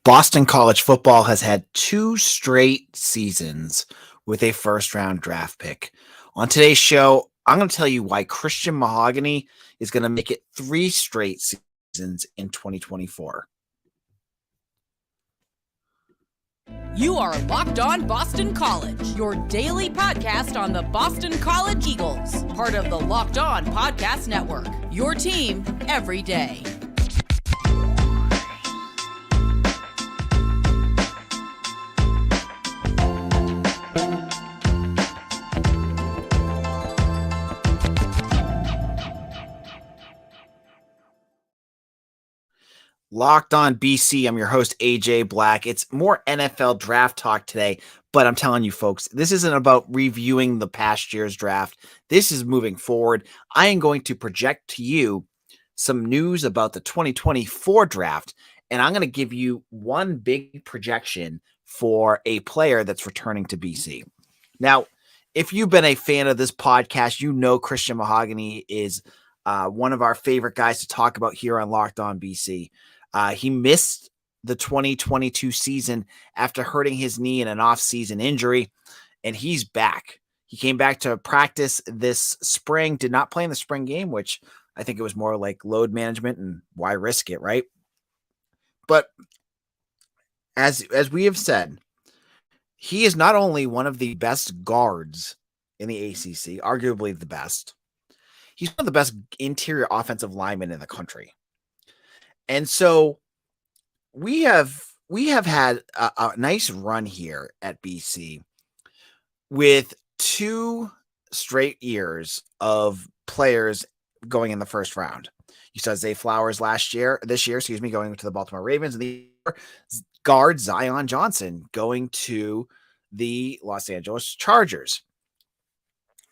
Boston College football has had 2 straight seasons with a first-round draft pick. On today's show, I'm going to tell you why Christian Mahogany is going to make it 3 straight seasons in 2024. You are Locked On Boston College, your daily podcast on the Boston College Eagles, part of the Locked On Podcast Network, your team every day. Locked On BC. I'm your host, AJ Black. It's more NFL draft talk today, but I'm telling you folks, this isn't about reviewing the past year's draft. This is moving forward. I am going to project to you some news about the 2024 draft, and I'm going to give you one big projection for a player that's returning to BC. Now, if you've been a fan of this podcast, you know Christian Mahogany is one of our favorite guys to talk about here on Locked On BC. He missed the 2022 season after hurting his knee in an off-season injury, and he's back. He came back to practice this spring, did not play in the spring game, which I think it was more like load management and why risk it, right? But as we have said, he is not only one of the best guards in the ACC, arguably the best, he's one of the best interior offensive linemen in the country. And so we have had a nice run here at BC with 2 straight years of players going in the first round. You saw Zay Flowers this year, going to the Baltimore Ravens, and the guard Zion Johnson going to the Los Angeles Chargers.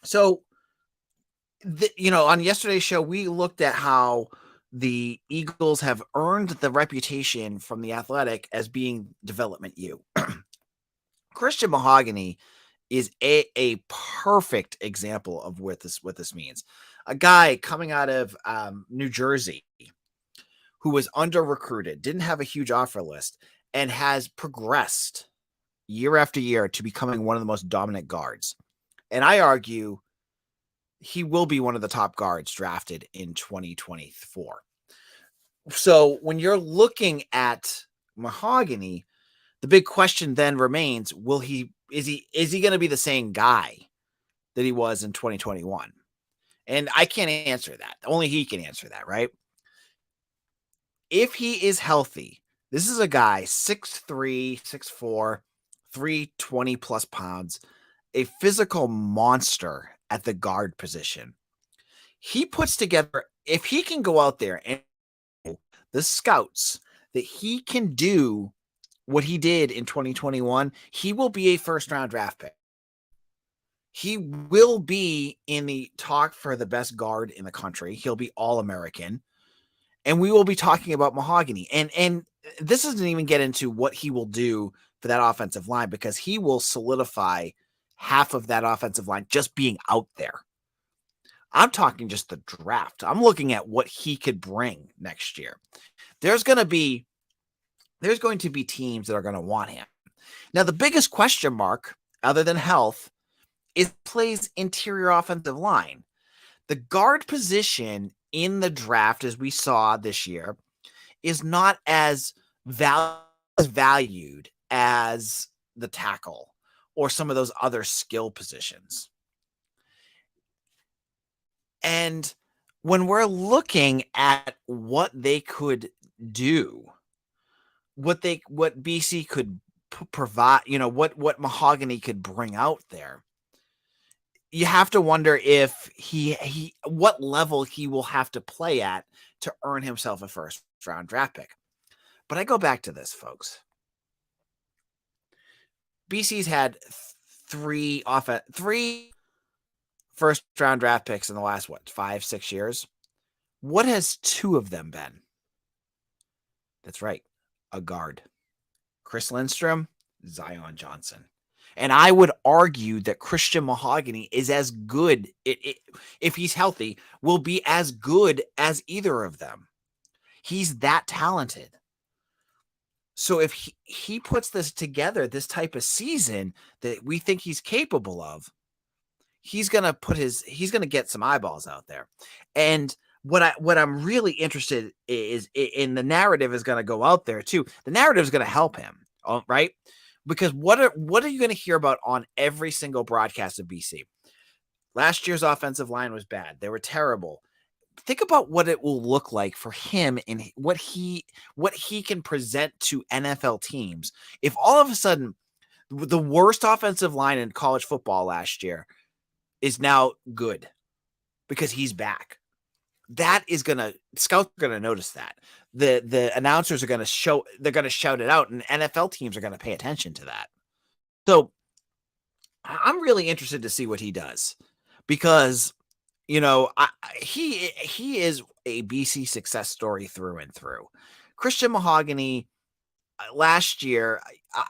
So, on yesterday's show, we looked at how the Eagles have earned the reputation from The Athletic as being development U. Christian Mahogany is a perfect example of what this means. A guy coming out of New Jersey who was under-recruited, didn't have a huge offer list, and has progressed year after year to becoming one of the most dominant guards. And I argue he will be one of the top guards drafted in 2024. So when you're looking at Mahogany, the big question then remains, is he going to be the same guy that he was in 2021? And I can't answer that. Only he can answer that, right? If he is healthy, this is a guy 6'3", 6'4", 320 plus pounds, a physical monster at the guard position. He puts together, if he can go out there and the scouts that he can do what he did in 2021, he will be a first-round draft pick. He will be in the talk for the best guard in the country. He'll be All-American. And we will be talking about Mahogany. And this doesn't even get into what he will do for that offensive line, because he will solidify half of that offensive line just being out there. I'm talking just the draft. I'm looking at what he could bring next year. There's going to be teams that are going to want him. Now, the biggest question mark, other than health, is plays interior offensive line. The guard position in the draft, as we saw this year, is not as valued as the tackle or some of those other skill positions. And when we're looking at what they could do, what BC could provide, what Mahogany could bring out there, you have to wonder if what level he will have to play at to earn himself a first round draft pick. But I go back to this, folks. BC's had 3 first round draft picks in the last 5-6 years. What has 2 of them been? That's right, a guard. Chris Lindstrom, Zion Johnson. And I would argue that Christian Mahogany is as good, if he's healthy, will be as good as either of them. He's that talented. So if he puts this together, this type of season that we think he's capable of, he's gonna get some eyeballs out there. And what I'm really interested is in the narrative is gonna go out there too. The narrative is gonna help him, right? Because what are you gonna hear about on every single broadcast of BC? Last year's offensive line was bad. They were terrible. Think about what it will look like for him and what he can present to NFL teams. If all of a sudden the worst offensive line in college football last year is now good because he's back, that is scouts are gonna notice that. The announcers are gonna shout it out, and NFL teams are gonna pay attention to that. So I'm really interested to see what he does because he is a BC success story through and through. Christian Mahogany last year,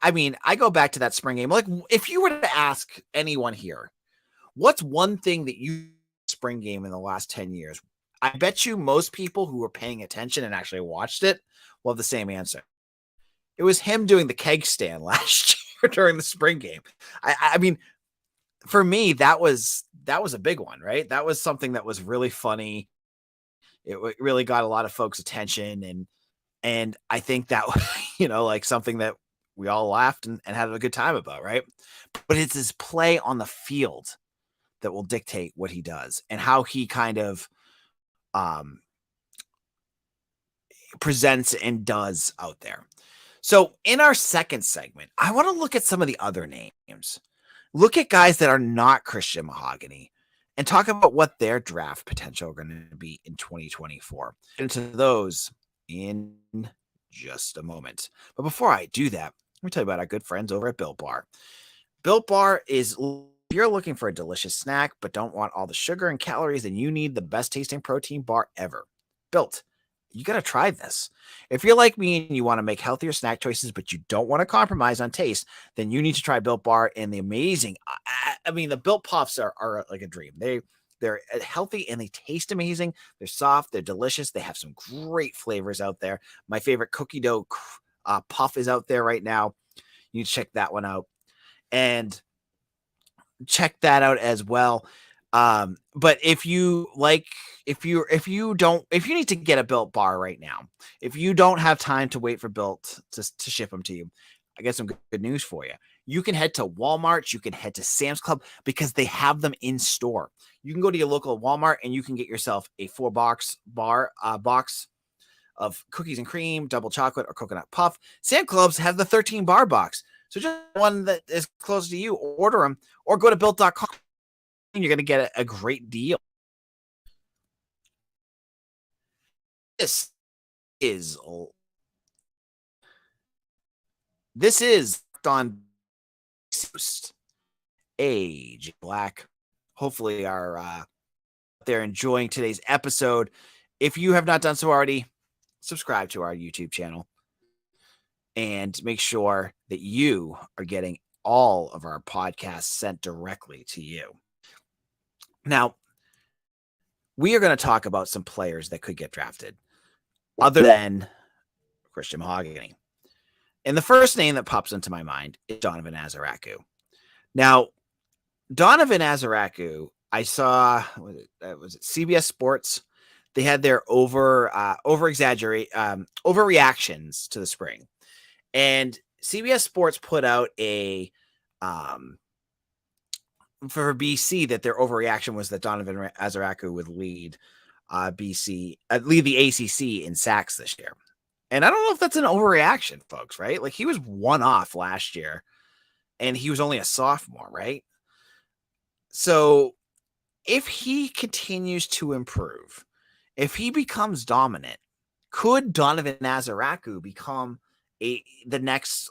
I mean, I go back to that spring game. Like, if you were to ask anyone here, what's one thing that you spring game in the last 10 years? I bet you most people who were paying attention and actually watched it will have the same answer. It was him doing the keg stand last year during the spring game. I mean, for me, that was a big one, right? That was something that was really funny. It really got a lot of folks' attention, and I think that was, like something that we all laughed and had a good time about, right? But it's his play on the field that will dictate what he does and how he kind of presents and does out there. So in our second segment, I want to look at some of the other names. Look at guys that are not Christian Mahogany and talk about what their draft potential are going to be in 2024. Into those in just a moment. But before I do that, let me tell you about our good friends over at Built Bar. Built Bar is, if you're looking for a delicious snack but don't want all the sugar and calories, then you need the best tasting protein bar ever. Built. You got to try this. If you're like me and you want to make healthier snack choices, but you don't want to compromise on taste, then you need to try Built Bar and the amazing, I mean, the Built Puffs are like a dream. They're healthy and they taste amazing. They're soft. They're delicious. They have some great flavors out there. My favorite cookie dough puff is out there right now. You need to check that one out and check that out as well. But if you need to get a Built Bar right now, if you don't have time to wait for Built to ship them to you, I got some good news for you. You can head to Walmart, you can head to Sam's Club because they have them in store. You can go to your local Walmart and you can get yourself a 4-box box of cookies and cream, double chocolate, or coconut puff. Sam's Clubs have the 13-bar box. So just one that is close to you, order them or go to built.com. You're going to get a great deal. This is on AJ Black. Hopefully they're enjoying today's episode. If you have not done so already, subscribe to our YouTube channel and make sure that you are getting all of our podcasts sent directly to you. Now, we are going to talk about some players that could get drafted other than Christian Mahogany. And the first name that pops into my mind is Donovan Azaraku. Now, Donovan Azaraku, I saw, was it CBS Sports? They had their overreactions to the spring. And CBS Sports put out a for BC that their overreaction was that Donovan Azaraku would lead the ACC in sacks this year. And I don't know if that's an overreaction, folks, right? Like, he was one off last year and he was only a sophomore, right? So if he continues to improve, if he becomes dominant, could Donovan Azaraku become the next,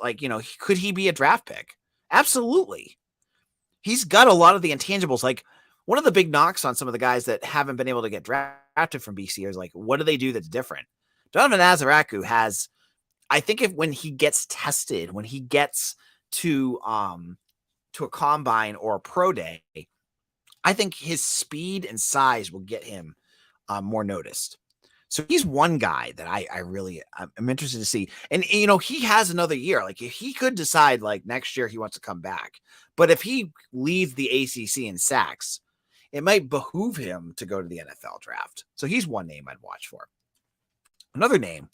could he be a draft pick? Absolutely. He's got a lot of the intangibles. Like, one of the big knocks on some of the guys that haven't been able to get drafted from BC is, like, what do they do that's different? Donovan Azaraku has, I think, when he gets tested, when he gets to a combine or a pro day, I think his speed and size will get him more noticed. So he's one guy that I'm interested to see. And he has another year. Like if he could decide like next year he wants to come back. But if he leads the ACC in sacks, it might behoove him to go to the NFL draft. So he's one name I'd watch for. Another name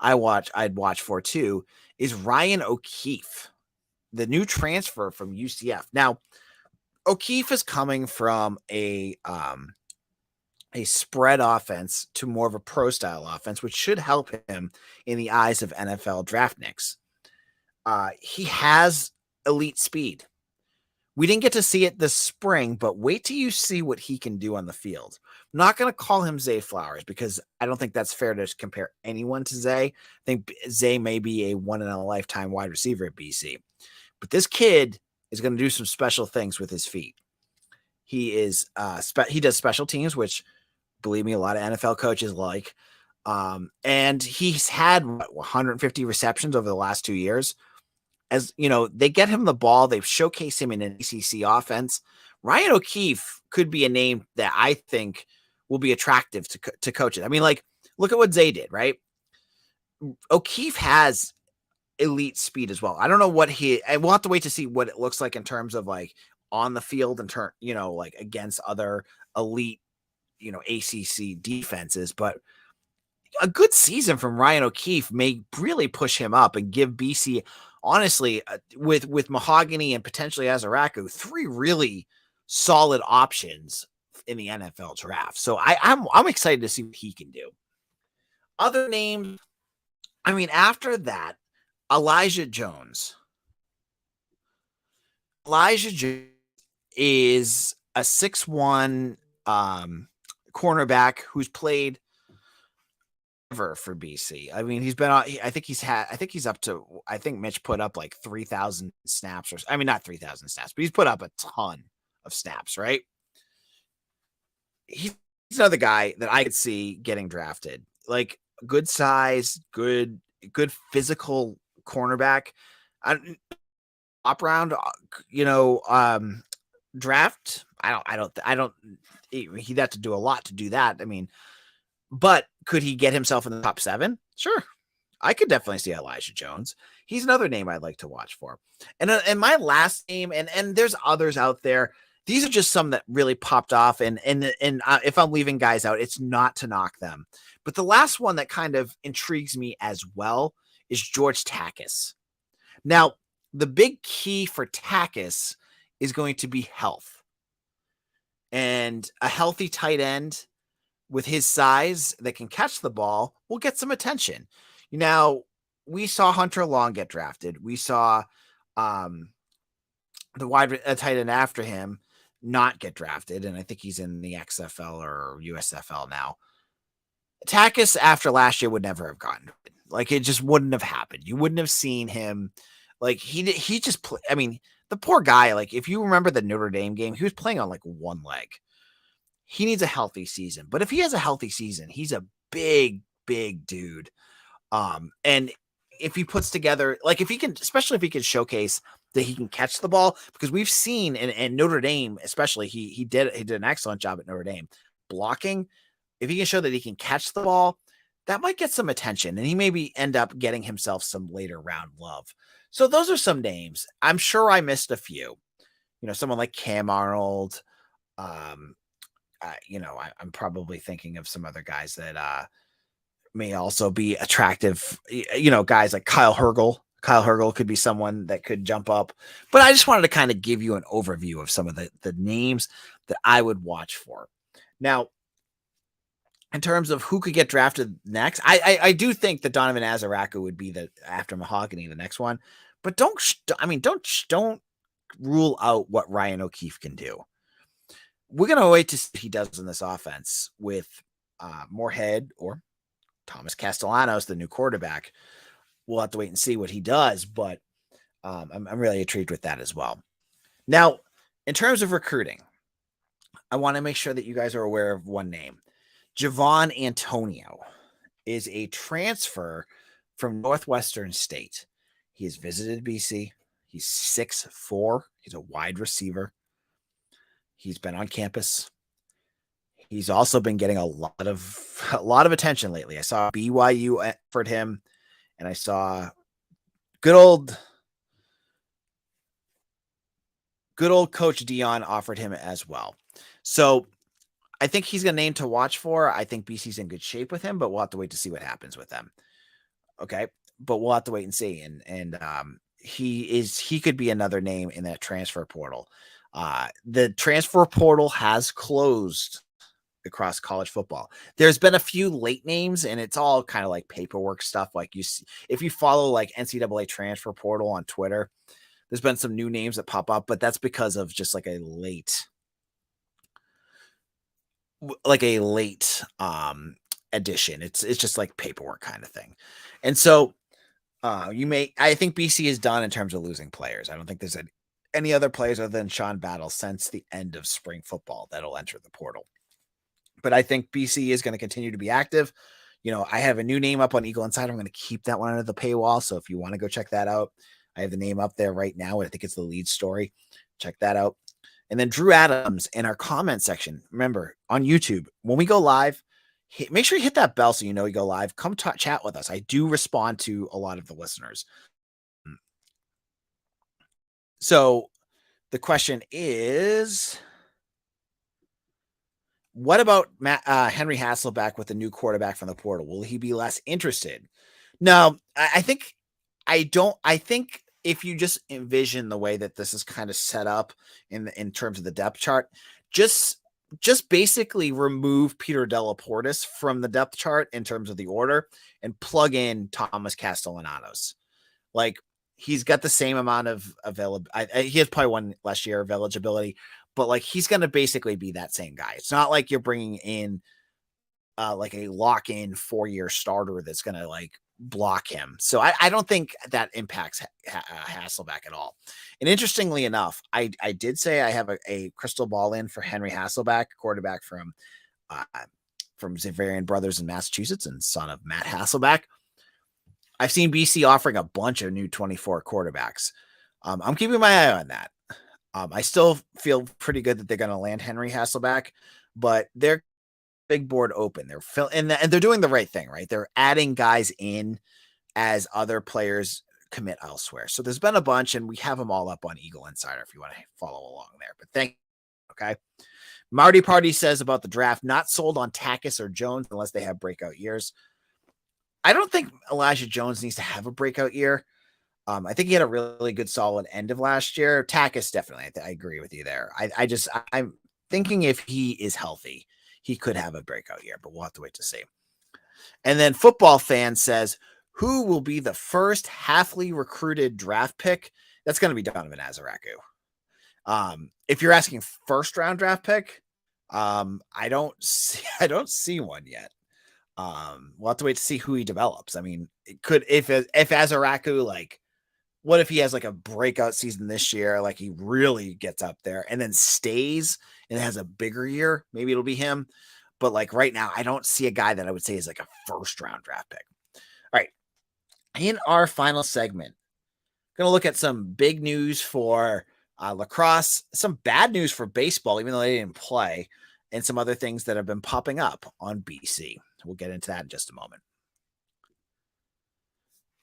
I'd watch for too is Ryan O'Keefe, the new transfer from UCF. Now, O'Keefe is coming from a spread offense to more of a pro style offense, which should help him in the eyes of NFL draft nicks. He has elite speed. We didn't get to see it this spring, but wait till you see what he can do on the field. I'm not going to call him Zay Flowers because I don't think that's fair to compare anyone to Zay. I think Zay may be a one-in-a-lifetime wide receiver at BC. But this kid is going to do some special things with his feet. He is he does special teams, which, believe me, a lot of NFL coaches like. And he's had 150 receptions over the last 2 years. As you know, they get him the ball. They've showcased him in an ACC offense. Ryan O'Keefe could be a name that I think will be attractive to coaches. I mean, like, look at what Zay did, right? O'Keefe has elite speed as well. I don't know we'll have to wait to see what it looks like in terms of like on the field and like against other elite, ACC defenses, but a good season from Ryan O'Keefe may really push him up and give BC, honestly, with Mahogany and potentially Azaraku, 3 really solid options in the NFL draft. So I'm excited to see what he can do. Other names, I mean, after that, Elijah Jones. Elijah Jones is a 6'1" cornerback who's played for BC. I mean, he's been on, I think he's up to, I think Mitch put up like 3,000 snaps, not 3,000 snaps, but he's put up a ton of snaps, right? He's another guy that I could see getting drafted. Like good size, good physical cornerback. Top round, draft. He'd have to do a lot to do that. I mean, but could he get himself in the top 7? Sure. I could definitely see Elijah Jones. He's another name I'd like to watch for. And my last name, and there's others out there. These are just some that really popped off. And if I'm leaving guys out, it's not to knock them. But the last one that kind of intrigues me as well is George Takis. Now, the big key for Takis is going to be health. And a healthy tight end with his size that can catch the ball will get some attention. Now, we saw Hunter Long get drafted. We saw the wide tight end after him not get drafted, and I think he's in the XFL or USFL now. Takis after last year would never have gotten it. Like, it just wouldn't have happened. You wouldn't have seen him. Like, he just I mean, the poor guy, like, if you remember the Notre Dame game, he was playing on like one leg. He needs a healthy season. But if he has a healthy season, he's a big, big dude. And if he puts together, like if he can, especially if he can showcase that he can catch the ball, because we've seen in Notre Dame, especially he did an excellent job at Notre Dame blocking. If he can show that he can catch the ball, that might get some attention, and he maybe end up getting himself some later round love. So those are some names. I'm sure I missed a few. Someone like Cam Arnold. I'm probably thinking of some other guys that may also be attractive. Guys like Kyle Hergel. Kyle Hergel could be someone that could jump up. But I just wanted to kind of give you an overview of some of the names that I would watch for. Now, in terms of who could get drafted next, I do think that Donovan Azaraku would be after Mahogany, the next one. But don't rule out what Ryan O'Keefe can do. We're going to wait to see what he does in this offense with Moorhead or Thomas Castellanos, the new quarterback. We'll have to wait and see what he does, but I'm really intrigued with that as well. Now, in terms of recruiting, I want to make sure that you guys are aware of one name. Javon Antonio is a transfer from Northwestern State. He has visited BC. He's 6'4". He's a wide receiver. He's been on campus. He's also been getting a lot of attention lately. I saw BYU offered him, and I saw good old Coach Dion offered him as well. So I think he's a name to watch for. I think BC's in good shape with him, but we'll have to wait to see what happens with them. Okay, but we'll have to wait and see. And he could be another name in that transfer portal. The transfer portal has closed across college football. There's been a few late names, and it's all kind of like paperwork stuff. Like you see, if you follow like NCAA transfer portal on Twitter, there's been some new names that pop up, but that's because of just like a late addition. It's just like paperwork kind of thing. And so I think BC is done in terms of losing players. I don't think there's any other players other than Sean Battle since the end of spring football that'll enter the portal. But I think BC is going to continue to be active. I have a new name up on Eagle Insider. I'm going to keep that one under the paywall. So if you want to go check that out, I have the name up there right now. I think it's the lead story. Check that out. And then Drew Adams in our comment section. Remember, on YouTube, when we go live, make sure you hit that bell so you know we go live. Come chat with us. I do respond to a lot of the listeners. So the question is, what about Henry Hasselbeck with a new quarterback from the portal? Will he be less interested? No, I think if you just envision the way that this is kind of set up in terms of the depth chart, just basically remove Peter Delaportis from the depth chart in terms of the order and plug in Thomas Castellanos. Like, he's got the same amount of availability. He has probably one last year of eligibility, but like he's going to basically be that same guy. It's not like you're bringing in like a lock-in 4-year starter that's going to like block him. So I don't think that impacts Hasselbeck at all. And interestingly enough, I did say I have a crystal ball in for Henry Hasselbeck, quarterback from Zavarian Brothers in Massachusetts and son of Matt Hasselbeck. I've seen BC offering a bunch of new 24 quarterbacks. I'm keeping my eye on that. I still feel pretty good that they're going to land Henry Hasselbeck, but they're big board open. They're and they're doing the right thing, right? They're adding guys in as other players commit elsewhere. So there's been a bunch, and we have them all up on Eagle Insider if you want to follow along there. But thank you. Okay. Marty Party says about the draft, not sold on Takis or Jones unless they have breakout years. I don't think Elijah Jones needs to have a breakout year. I think he had a really good, solid end of last year. Takis, definitely. I agree with you there. I'm thinking if he is healthy, he could have a breakout year, but we'll have to wait to see. And then Football Fan says, who will be the first Hafley recruited draft pick? That's going to be Donovan Azaraku. If you're asking first round draft pick, I don't see one yet. We'll have to wait to see who he develops. I mean, it could, if Azaraku, like, what if he has like a breakout season this year, like he really gets up there and then stays and has a bigger year, maybe it'll be him. But like right now, I don't see a guy that I would say is like a first round draft pick. All right. In our final segment, going to look at some big news for lacrosse, some bad news for baseball, even though they didn't play, and some other things that have been popping up on BC. We'll get into that in just a moment.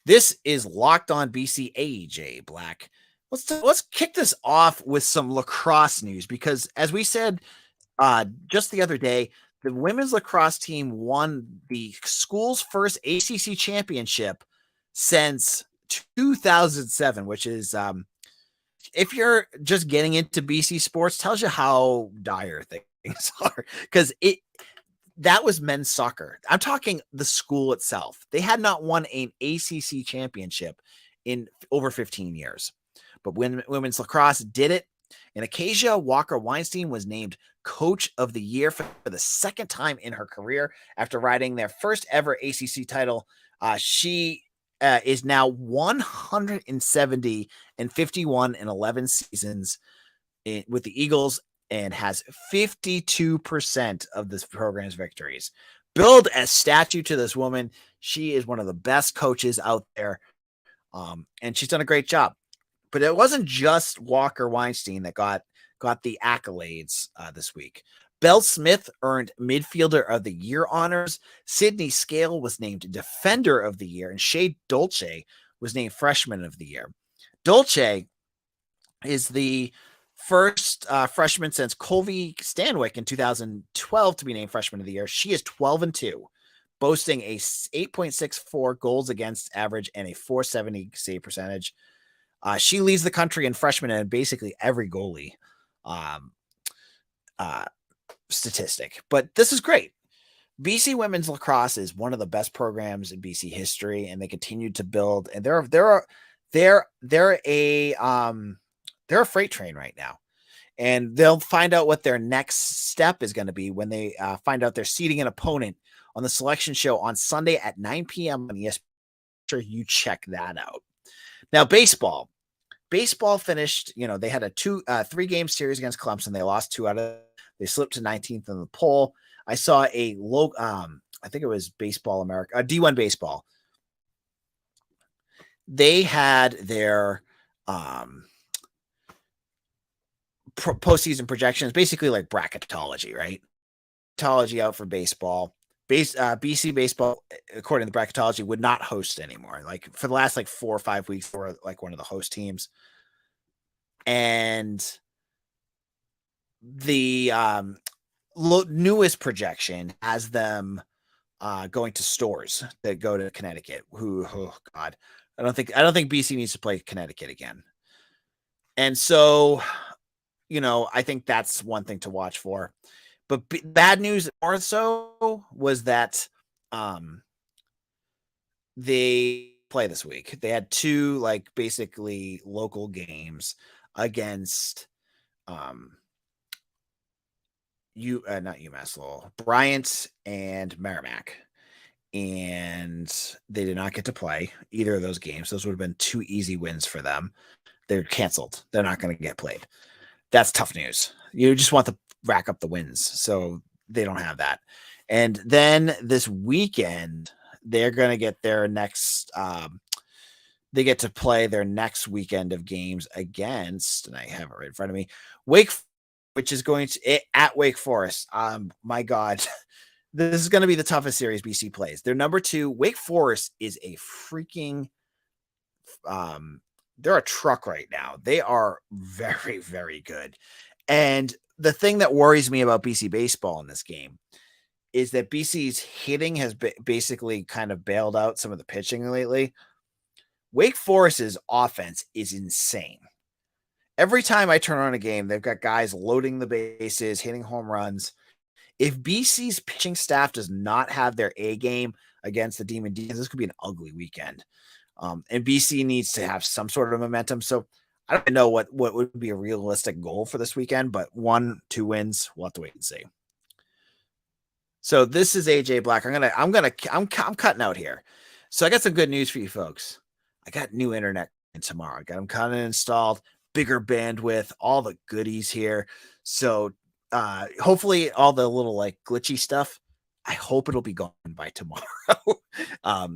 This is Locked On BC. AJ Black. Let's kick this off with some lacrosse news, because as we said just the other day, the women's lacrosse team won the school's first ACC championship since 2007, which is, if you're just getting into BC sports, tells you how dire things are, because that was men's soccer. I'm talking the school itself. They had not won an ACC championship in over 15 years. But when women's lacrosse did it, and Acacia Walker Weinstein was named Coach of the Year for the second time in her career after riding their first ever ACC title. She is now 170 and 51 in 11 seasons with the Eagles, and has 52% of this program's victories. Build a statue to this woman. She is one of the best coaches out there, and she's done a great job. But it wasn't just Walker Weinstein that got the accolades this week. Belle Smith earned Midfielder of the Year honors. Sydney Scale was named Defender of the Year, and Shea Dolce was named Freshman of the Year. Dolce is the first freshman since Colby Stanwyck in 2012 to be named Freshman of the Year. She is 12-2, boasting a 8.64 goals against average and a 470 save percentage. She leads the country in freshman and basically every goalie statistic. But this is great. BC women's lacrosse is one of the best programs in BC history, and they continue to build. And they're a freight train right now, and they'll find out what their next step is going to be when they find out they're seeding an opponent on the selection show on Sunday at 9 p.m. on ESPN. Sure, you check that out. Now, baseball finished. They had a 3-game series against Clemson. They lost 2 out of. They slipped to 19th in the poll. I saw a low. I think it was Baseball America, D1 Baseball. They had their postseason projections, basically like bracketology, right? Bracketology out for baseball. BC baseball, according to the bracketology, would not host anymore. Like for the last 4 or 5 weeks, they were like one of the host teams. And the newest projection has them going to Stores that go to Connecticut. Oh God, I don't think BC needs to play Connecticut again. And so, I think that's one thing to watch for. But bad news more so was that they play this week. They had 2 basically local games against not UMass Lowell, Bryant and Merrimack. And they did not get to play either of those games. Those would have been 2 easy wins for them. They're canceled. They're not going to get played. That's tough news. You just want to rack up the wins. So they don't have that. And then this weekend, they're going to get their next, they get to play their next weekend of games against, and I have it right in front of me, Wake, which is going to at Wake Forest. My God, this is going to be the toughest series BC plays. They're number 2. Wake Forest is a freaking, they're a truck right now. They are very, very good. And the thing that worries me about BC baseball in this game is that BC's hitting has basically kind of bailed out some of the pitching lately. Wake Forest's offense is insane. Every time I turn on a game, they've got guys loading the bases, hitting home runs. If BC's pitching staff does not have their A game against the Demon Deacons, this could be an ugly weekend. And BC needs to have some sort of momentum. So I don't know what would be a realistic goal for this weekend, but 1-2 wins, we'll have to wait and see. So this is AJ Black. I'm cutting out here. So I got some good news for you folks. I got new internet tomorrow. I got them kind of installed, bigger bandwidth, all the goodies here. So hopefully all the little glitchy stuff, I hope it'll be gone by tomorrow.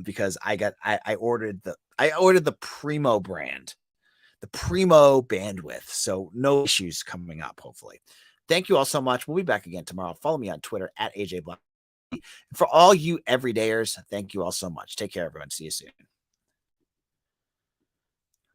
Because I ordered the Primo brand, the Primo bandwidth. So no issues coming up, hopefully. Thank you all so much. We'll be back again tomorrow. Follow me on Twitter at AJ Black. For all you everydayers, thank you all so much. Take care, everyone. See you soon.